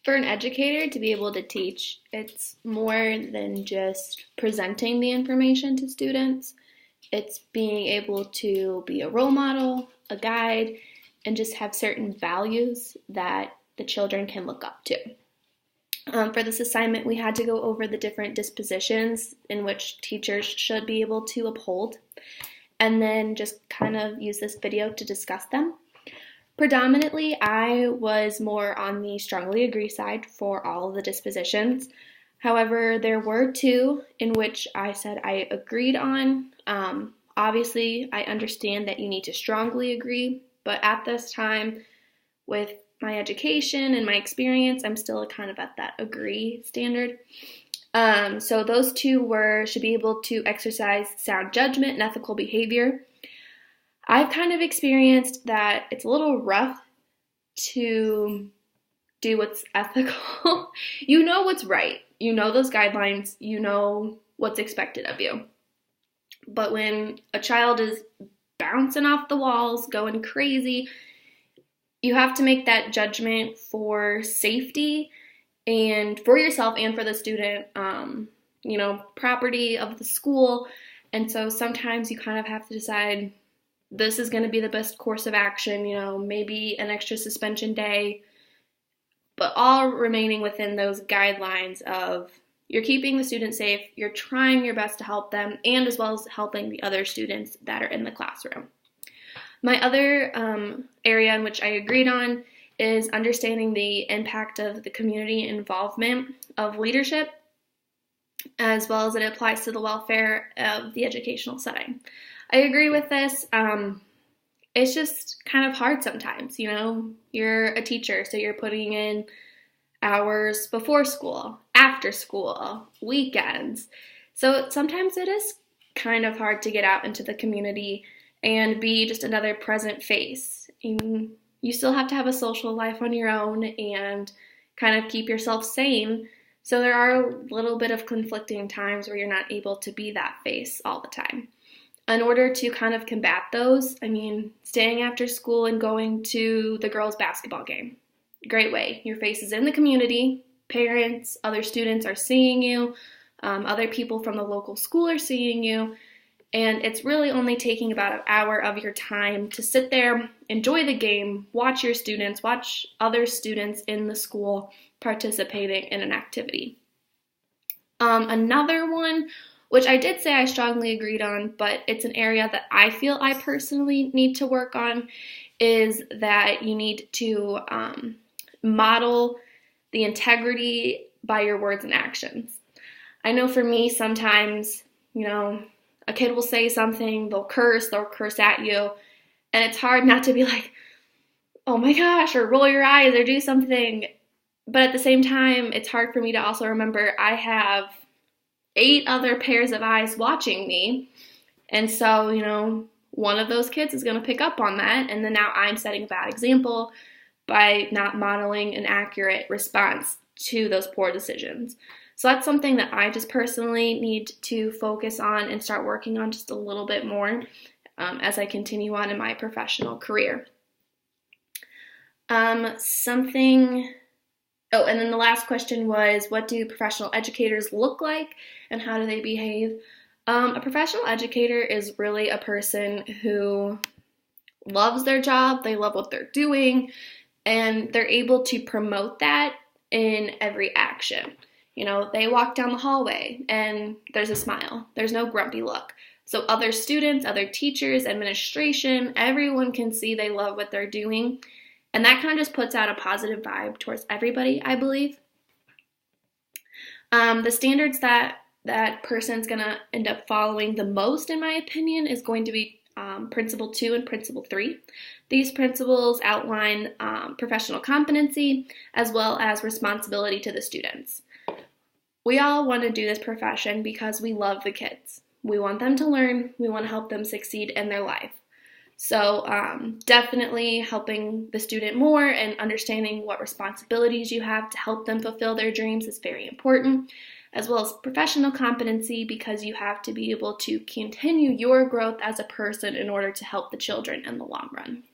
For an educator to be able to teach, it's more than just presenting the information to students. It's being able to be a role model, a guide, and just have certain values that the children can look up to. For this assignment, we had to go over the different dispositions in which teachers should be able to uphold, and then just kind of use this video to discuss them. Predominantly, I was more on the strongly agree side for all of the dispositions. However, there were two in which I said I agreed on. Obviously, I understand that you need to strongly agree, but at this time, with my education and my experience, I'm still kind of at that agree standard. So those two should be able to exercise sound judgment and ethical behavior. I've kind of experienced that it's a little rough to do what's ethical. You know what's right. You know those guidelines. You know what's expected of you. But when a child is bouncing off the walls, going crazy, you have to make that judgment for safety and for yourself and for the student, property of the school. And so sometimes you kind of have to decide, this is going to be the best course of action, maybe an extra suspension day, but all remaining within those guidelines of you're keeping the student safe, you're trying your best to help them, and as well as helping the other students that are in the classroom. My other area in which I agreed on is understanding the impact of the community involvement of leadership, as well as it applies to the welfare of the educational setting. I agree with this. It's just kind of hard sometimes, You're a teacher, so you're putting in hours before school, after school, weekends. So sometimes it is kind of hard to get out into the community and be just another present face. You still have to have a social life on your own and kind of keep yourself sane. So there are a little bit of conflicting times where you're not able to be that face all the time. In order to kind of combat those, staying after school and going to the girls' basketball game. Great way. Your face is in the community. Parents, other students are seeing you. Other people from the local school are seeing you. And it's really only taking about an hour of your time to sit there, enjoy the game, watch your students, watch other students in the school participating in an activity. Another one, which I did say I strongly agreed on, but it's an area that I feel I personally need to work on, is that you need to model the integrity by your words and actions. I know for me, sometimes, a kid will say something, they'll curse at you, and it's hard not to be like, oh my gosh, or roll your eyes or do something. But at the same time, it's hard for me to also remember I have 8 other pairs of eyes watching me. And so, one of those kids is going to pick up on that. And then now I'm setting a bad example by not modeling an accurate response to those poor decisions. So that's something that I just personally need to focus on and start working on just a little bit more as I continue on in my professional career. And then the last question was, what do professional educators look like and how do they behave? A professional educator is really a person who loves their job, they love what they're doing, and they're able to promote that in every action. They walk down the hallway and there's a smile. There's no grumpy look. So other students, other teachers, administration, everyone can see they love what they're doing. And that kind of just puts out a positive vibe towards everybody, I believe. The standards that person's going to end up following the most, in my opinion, is going to be Principle 2 and Principle 3. These principles outline professional competency as well as responsibility to the students. We all want to do this profession because we love the kids. We want them to learn. We want to help them succeed in their life. So definitely helping the student more and understanding what responsibilities you have to help them fulfill their dreams is very important, as well as professional competency, because you have to be able to continue your growth as a person in order to help the children in the long run.